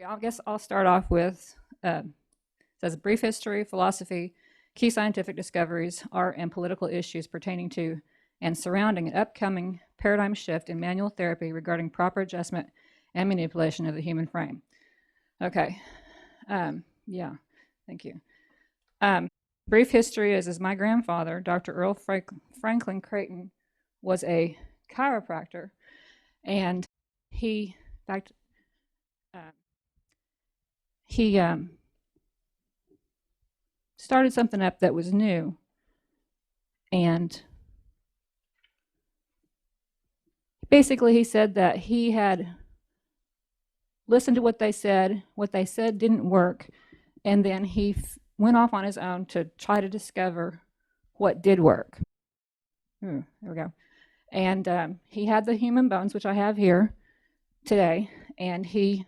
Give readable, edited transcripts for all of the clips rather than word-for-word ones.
I guess I'll start off with says brief history, philosophy, key scientific discoveries, art, and political issues pertaining to and surrounding an upcoming paradigm shift in manual therapy regarding proper adjustment and manipulation of the human frame. Okay, yeah, thank you. Brief history is my grandfather, Dr. Earl Franklin Creighton, was a chiropractor, and he, in fact, he started something up that was new, and basically he said that he had listened to what they said didn't work, and then he went off on his own to try to discover what did work. There we go. And he had the human bones, which I have here today, and he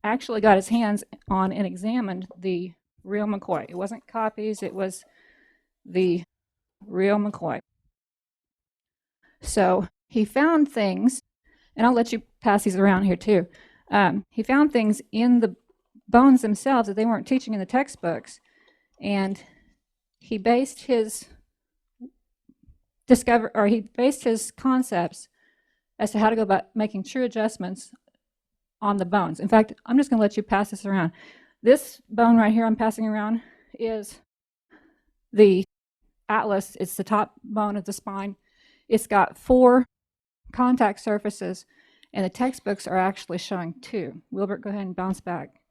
actually got his hands on and examined the real McCoy. It wasn't copies, it was the real McCoy. So he found things, and I'll let you pass these around here too. He found things in the bones themselves that they weren't teaching in the textbooks, and he based his concepts as to how to go about making true adjustments on the bones. In fact, I'm just going to let you pass this around. This bone right here I'm passing around is the atlas. It's the top bone of the spine. It's got 4 contact surfaces, and the textbooks are actually showing 2. Wilbert, go ahead and bounce back.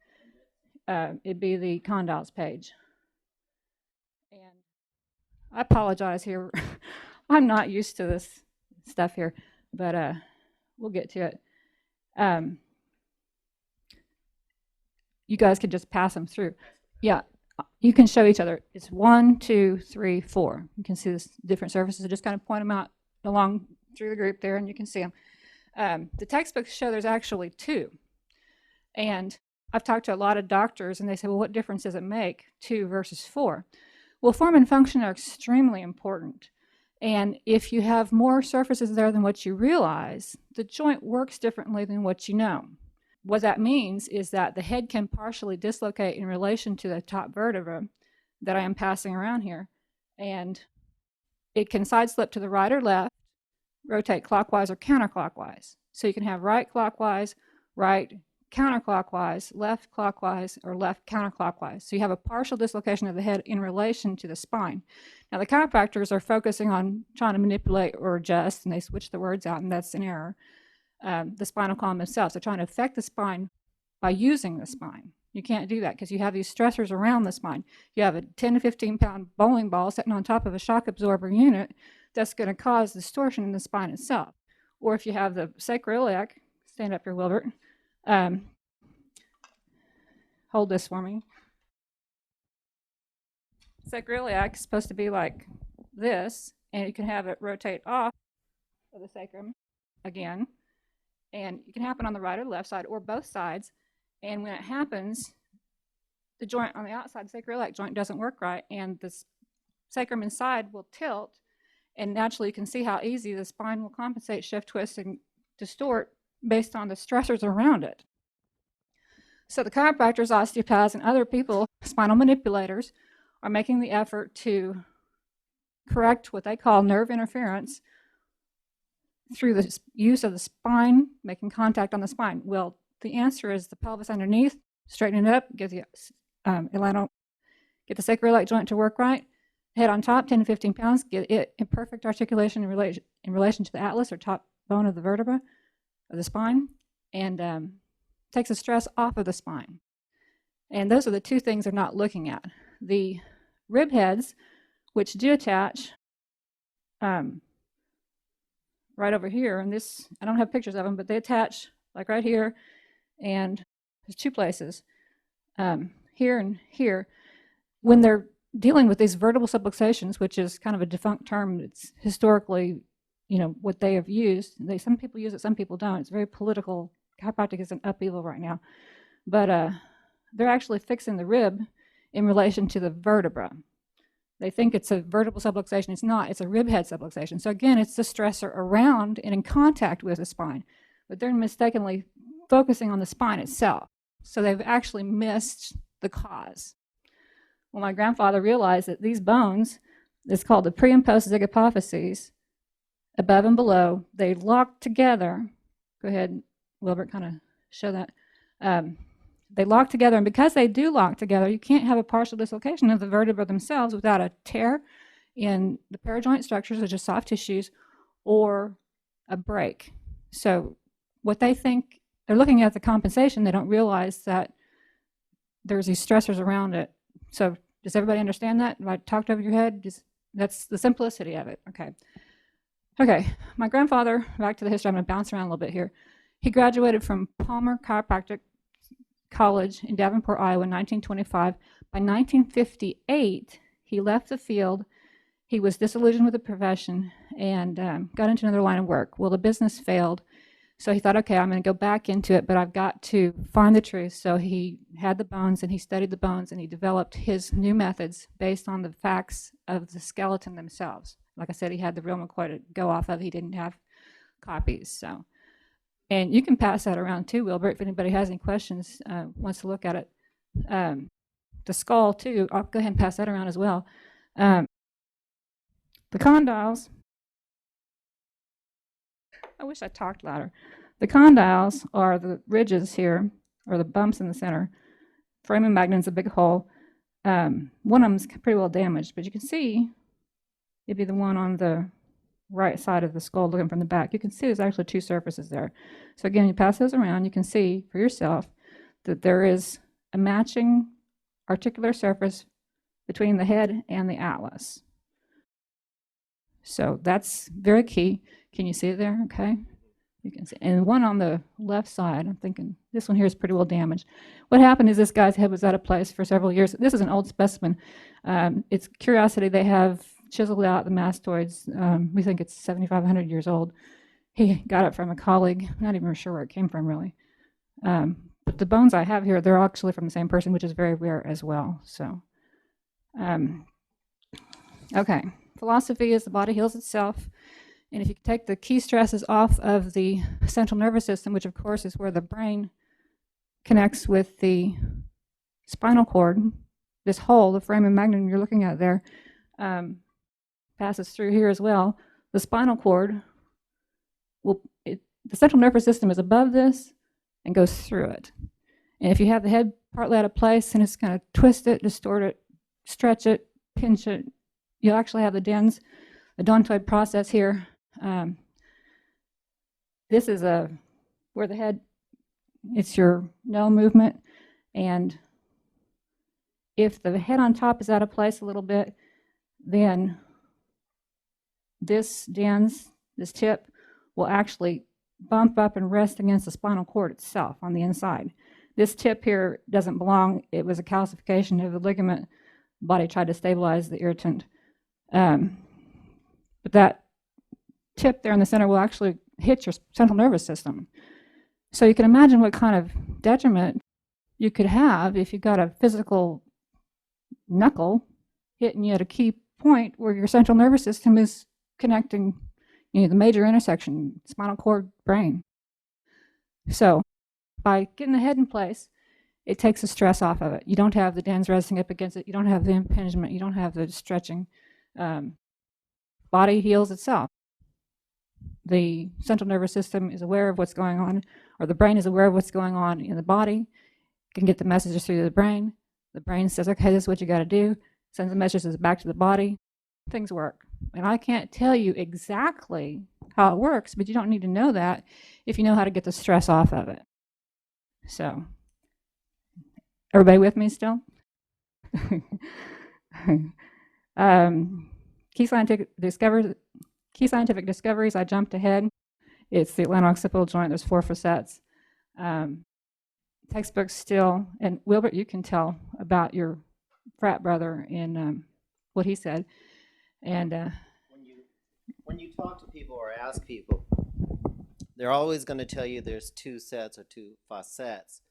It'd be the condyles page. And I apologize here. I'm not used to this stuff here, but we'll get to it. You guys could just pass them through. Yeah, you can show each other. It's 1, 2, 3, 4. You can see this different surfaces. I just kind of point them out along through the group there, and you can see them. The textbooks show there's actually 2. And I've talked to a lot of doctors, and they say, well, what difference does it make, 2 versus 4? Well, form and function are extremely important. And if you have more surfaces there than what you realize, the joint works differently than what you know. What that means is that the head can partially dislocate in relation to the top vertebra that I am passing around here, and it can side slip to the right or left, rotate clockwise or counterclockwise. So you can have right clockwise, right counterclockwise, left clockwise, or left counterclockwise. So you have a partial dislocation of the head in relation to the spine. Now the chiropractors are focusing on trying to manipulate or adjust, and they switch the words out, and that's an error. The spinal column themselves. They're trying to affect the spine by using the spine. You can't do that because you have these stressors around the spine. You have a 10 to 15 pound bowling ball sitting on top of a shock absorber unit that's going to cause distortion in the spine itself. Or if you have the sacro-iliac, stand up here, Wilbert. Hold this for me. Sacro-iliac is supposed to be like this, and you can have it rotate off of the sacrum again. And it can happen on the right or left side or both sides. And when it happens, the joint on the outside, the sacroiliac joint, doesn't work right, and the sacrum inside will tilt. And naturally, you can see how easy the spine will compensate, shift, twist, and distort based on the stressors around it. So the chiropractors, osteopaths, and other people, spinal manipulators, are making the effort to correct what they call nerve interference through the use of the spine, making contact on the spine. Well, the answer is the pelvis underneath, straighten it up, get the get the sacroiliac joint to work right. Head on top, 10 to 15 pounds, get it in perfect articulation in relation to the atlas or top bone of the vertebra of the spine, and takes the stress off of the spine. And those are the 2 things they're not looking at. The rib heads, which do attach right over here, and this, I don't have pictures of them, but they attach like right here, and there's 2 places, here and here. When they're dealing with these vertebral subluxations, which is kind of a defunct term, it's historically, what they have used. Some people use it, some people don't. It's very political. Chiropractic is an upheaval right now. But they're actually fixing the rib in relation to the vertebra. They think it's a vertebral subluxation. It's not. It's a rib head subluxation. So again, it's the stressor around and in contact with the spine. But they're mistakenly focusing on the spine itself. So they've actually missed the cause. Well, my grandfather realized that these bones, it's called the pre and post zygapophyses, above and below, they lock together. Go ahead, Wilbert, kind of show that. They lock together, and because they do lock together, you can't have a partial dislocation of the vertebrae themselves without a tear in the parajoint structures, which are soft tissues, or a break. So what they think, they're looking at the compensation, they don't realize that there's these stressors around it. So does everybody understand that? Have I talked over your head? That's the simplicity of it. Okay, my grandfather, back to the history, I'm going to bounce around a little bit here. He graduated from Palmer Chiropractic College in Davenport, Iowa in 1925. By 1958, he left the field. He was disillusioned with the profession and got into another line of work. Well, the business failed, so he thought, okay, I'm going to go back into it, but I've got to find the truth. So he had the bones, and he studied the bones, and he developed his new methods based on the facts of the skeleton themselves. Like I said, he had the real McCoy to go off of. He didn't have copies. So, and you can pass that around too, Wilbert, if anybody has any questions, wants to look at it. The skull too, I'll go ahead and pass that around as well. The condyles, I wish I talked louder. The condyles are the ridges here, or the bumps in the center. Foramen magnum's a big hole. One of them's pretty well damaged, but you can see it'd be the one on the right side of the skull looking from the back. You can see there's actually two surfaces there. So again, you pass those around, you can see for yourself that there is a matching articular surface between the head and the atlas. So that's very key. Can you see it there? Okay. You can see. And one on the left side, I'm thinking this one here is pretty well damaged. What happened is this guy's head was out of place for several years. This is an old specimen. It's curiosity. They have chiseled out the mastoids. We think it's 7,500 years old. He got it from a colleague. I'm not even sure where it came from, really. But the bones I have here, they're actually from the same person, which is very rare as well. So, okay. Philosophy is the body heals itself. And if you take the key stresses off of the central nervous system, which of course is where the brain connects with the spinal cord, this hole, the foramen magnum you're looking at there, passes through here as well. The spinal cord, the central nervous system is above this and goes through it. And if you have the head partly out of place and it's going to twist it, distort it, stretch it, pinch it, you'll actually have the odontoid process here. This is where the head, it's your no movement, and if the head on top is out of place a little bit, then this tip will actually bump up and rest against the spinal cord itself on the inside. This tip here doesn't belong. It was a calcification of the ligament. The body tried to stabilize the irritant. But that tip there in the center will actually hit your central nervous system. So you can imagine what kind of detriment you could have if you got a physical knuckle hitting you at a key point where your central nervous system is connecting, the major intersection, spinal cord, brain. So by getting the head in place, it takes the stress off of it. You don't have the dens resting up against it. You don't have the impingement. You don't have the stretching. Body heals itself. The central nervous system is aware of what's going on, or the brain is aware of what's going on in the body, can get the messages through to the brain. The brain says, okay, this is what you got to do, sends the messages back to the body. Things work. And I can't tell you exactly how it works, but you don't need to know that if you know how to get the stress off of it. So, everybody with me still? Key scientific discoveries, I jumped ahead. It's the atlanto-occipital joint. There's 4 facets. Textbooks still, and Wilbert, you can tell about your frat brother in what he said. And when you talk to people or ask people, they're always going to tell you there's 2 sets or 2 facets.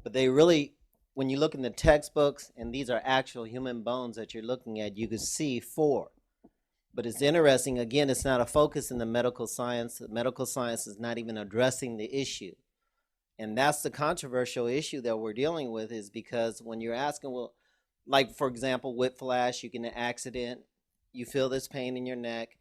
But they really, when you look in the textbooks, and these are actual human bones that you're looking at, you can see 4. But it's interesting, again, it's not a focus in the medical science. The medical science is not even addressing the issue. And that's the controversial issue that we're dealing with, is because when you're asking, well, like for example, whiplash, you get in an accident, you feel this pain in your neck,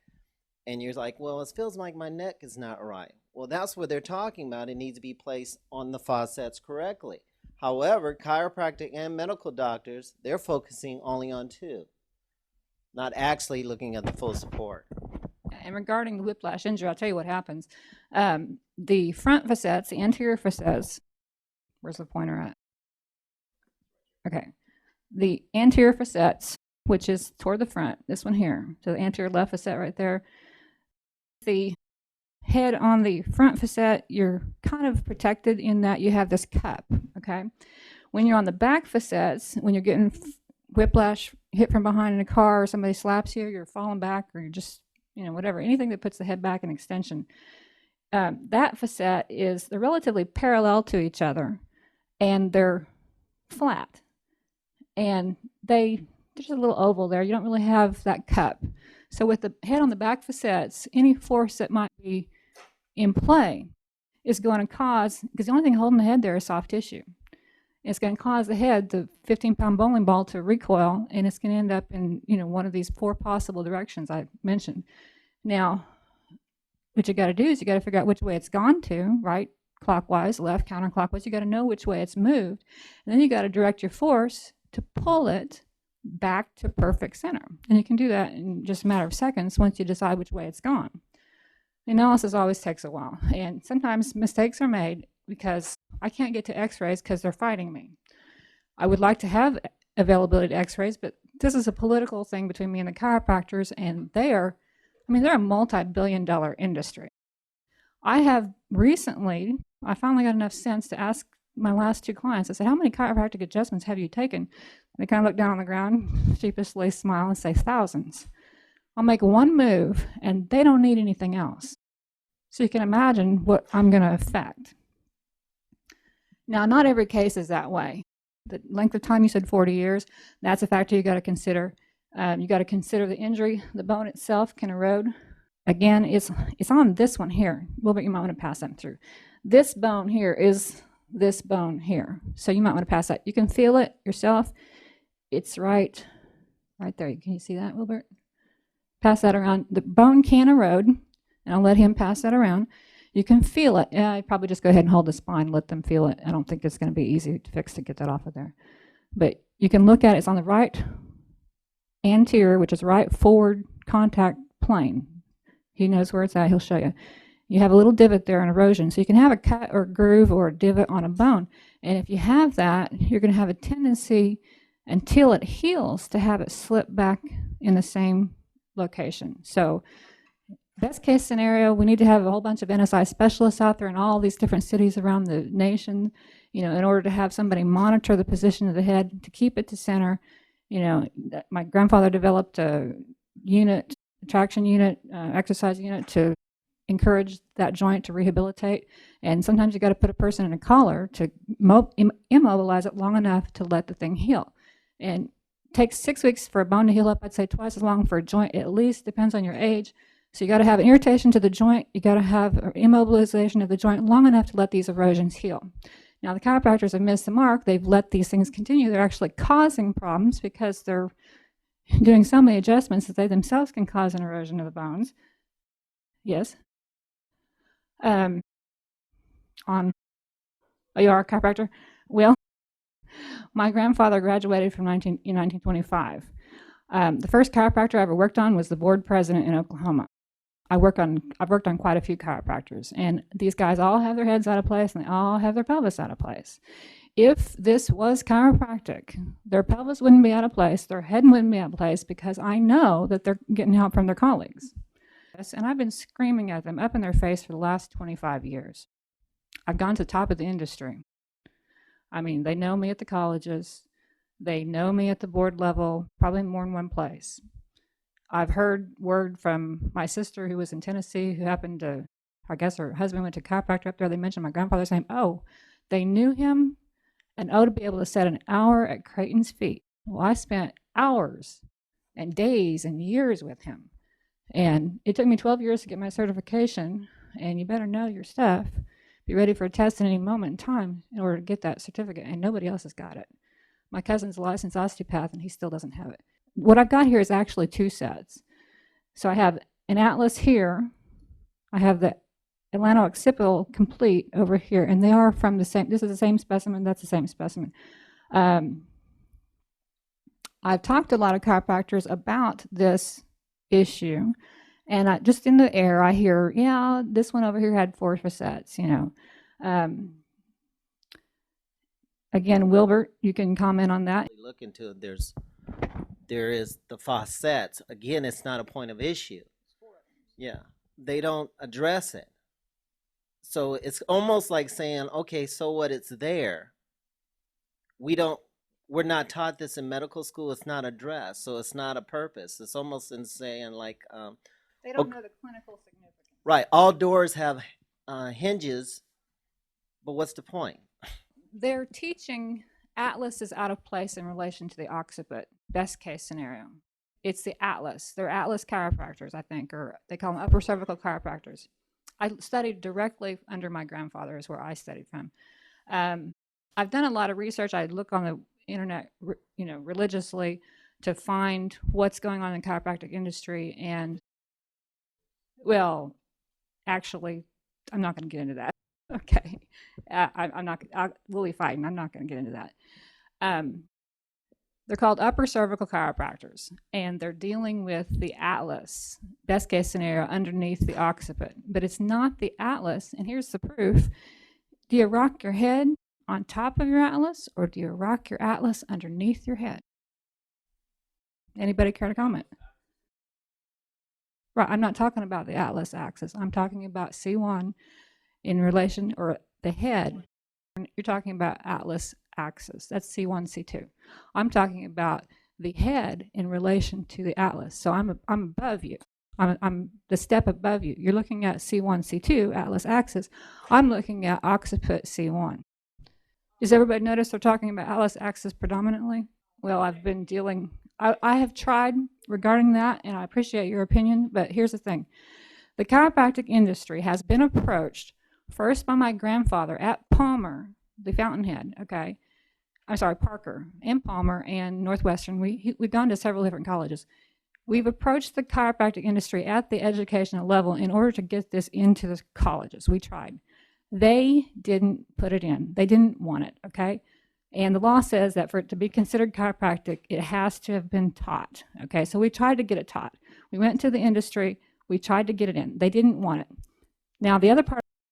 and you're like, well, it feels like my neck is not right. Well, that's what they're talking about. It needs to be placed on the facets correctly. However, chiropractic and medical doctors, they're focusing only on two, not actually looking at the full support. And regarding the whiplash injury, I'll tell you what happens. The front facets, the anterior facets, where's the pointer at? Okay. The anterior facets, which is toward the front, this one here, so the anterior left facet right there. The head on the front facet, you're kind of protected in that you have this cup, okay? When you're on the back facets, when you're getting whiplash, hit from behind in a car, or somebody slaps you, you're falling back, or you're just, whatever, anything that puts the head back in extension, that facet they're relatively parallel to each other, and they're flat. And there's a little oval there. You don't really have that cup. So with the head on the back facets, any force that might be in play is going to cause, because the only thing holding the head there is soft tissue. It's going to cause the head, the 15-pound bowling ball, to recoil, and it's going to end up in one of these 4 possible directions I mentioned. Now, what you got to do is you got to figure out which way it's gone to, right? Clockwise, left, counterclockwise. You got to know which way it's moved, and then you got to direct your force to pull it back to perfect center. And you can do that in just a matter of seconds once you decide which way it's gone. The analysis always takes a while, and sometimes mistakes are made because I can't get to x-rays because they're fighting me. I would like to have availability to x-rays, but this is a political thing between me and the chiropractors, and they're a multi-billion-dollar industry. I finally got enough sense to ask my last 2 clients. I said, how many chiropractic adjustments have you taken? They kind of look down on the ground, sheepishly smile, and say thousands. I'll make one move, and they don't need anything else. So you can imagine what I'm going to affect. Now, not every case is that way. The length of time, you said 40 years, that's a factor you got to consider. You got to consider the injury. The bone itself can erode. Again, it's on this one here. Wilbert, you might want to pass that through. This bone here is this bone here. So you might want to pass that. You can feel it yourself. It's right there. Can you see that, Wilbert? Pass that around. The bone can erode, and I'll let him pass that around. You can feel it. Yeah, I'd probably just go ahead and hold the spine, let them feel it. I don't think it's going to be easy to fix to get that off of there. But you can look at it. It's on the right anterior, which is right forward contact plane. He knows where it's at. He'll show you. You have a little divot there, an erosion. So you can have a cut or groove or a divot on a bone. And if you have that, you're going to have a tendency, until it heals, to have it slip back in the same location. So best case scenario, we need to have a whole bunch of NSI specialists out there in all these different cities around the nation, in order to have somebody monitor the position of the head to keep it to center. My grandfather developed a traction unit, exercise unit to encourage that joint to rehabilitate. And sometimes you got to put a person in a collar to immobilize it long enough to let the thing heal. And it takes 6 weeks for a bone to heal up. I'd say twice as long for a joint, at least, depends on your age. So you got to have an irritation to the joint. You got to have an immobilization of the joint long enough to let these erosions heal. Now, the chiropractors have missed the mark. They've let these things continue. They're actually causing problems because they're doing so many adjustments that they themselves can cause an erosion of the bones. Yes? You are a chiropractor? Well, my grandfather graduated in 1925. The first chiropractor I ever worked on was the board president in Oklahoma. I've worked on quite a few chiropractors, and these guys all have their heads out of place, and they all have their pelvis out of place. If this was chiropractic, their pelvis wouldn't be out of place, their head wouldn't be out of place, because I know that they're getting help from their colleagues. And I've been screaming at them up in their face for the last 25 years. I've gone to the top of the industry. They know me at the colleges. They know me at the board level, probably more than one place. I've heard word from my sister who was in Tennessee, who happened to, I guess her husband went to chiropractor up there. They mentioned my grandfather's name. Oh, they knew him, and to be able to set an hour at Creighton's feet. Well, I spent hours and days and years with him. And it took me 12 years to get my certification, and you better know your stuff, be ready for a test at any moment in time in order to get that certificate, and nobody else has got it. My cousin's a licensed osteopath, and he still doesn't have it. What I've got here is actually 2 sets. So I have an atlas here. I have the atlanto-occipital complete over here, and they are from the same, this is the same specimen, that's the same specimen. I've talked to a lot of chiropractors about this issue, and just in the air I hear, yeah, this one over here had 4 facets, you know. Again, Wilbert, you can comment on that. Look into it. There is the facets. Again, it's not a point of issue. Yeah, they don't address it. So it's almost like saying, okay, so what? It's there. We're not taught this in medical school. It's not addressed, so it's not a purpose. It's almost in saying like They don't know the clinical significance. Right. All doors have hinges, but what's the point? They're teaching atlas is out of place in relation to the occiput, best case scenario. It's the atlas. They're atlas chiropractors, I think, or they call them upper cervical chiropractors. I studied directly under my grandfather is where I studied from. I've done a lot of research. I look on the internet, you know, religiously to find what's going on in the chiropractic industry. And, well, actually, I'm not going to get into that. Okay. I'm not, we'll be fighting. I'm not going to get into that. They're called upper cervical chiropractors, and they're dealing with the atlas, best case scenario, underneath the occiput. But it's not the atlas, and here's the proof. Do you rock your head on top of your atlas, or do you rock your atlas underneath your head? Anybody care to comment? Right, I'm not talking about the atlas axis. I'm talking about C1 in relation, or the head. You're talking about atlas axis. That's C1, C2. I'm talking about the head in relation to the atlas. So I'm above you. I'm the step above you. You're looking at C1, C2, atlas axis. I'm looking at occiput C1. Does everybody notice they're talking about atlas axis predominantly? Well, I've been dealing, I have tried regarding that, and I appreciate your opinion, but here's the thing. The chiropractic industry has been approached first by my grandfather at Palmer, the Fountainhead, okay? I'm sorry, Parker, and Palmer, and Northwestern. We've gone to several different colleges. We've approached the chiropractic industry at the educational level in order to get this into the colleges. We tried. They didn't put it in. They didn't want it, okay? And the law says that for it to be considered chiropractic, it has to have been taught, okay? So we tried to get it taught. We went to the industry. We tried to get it in. They didn't want it. Now, the other part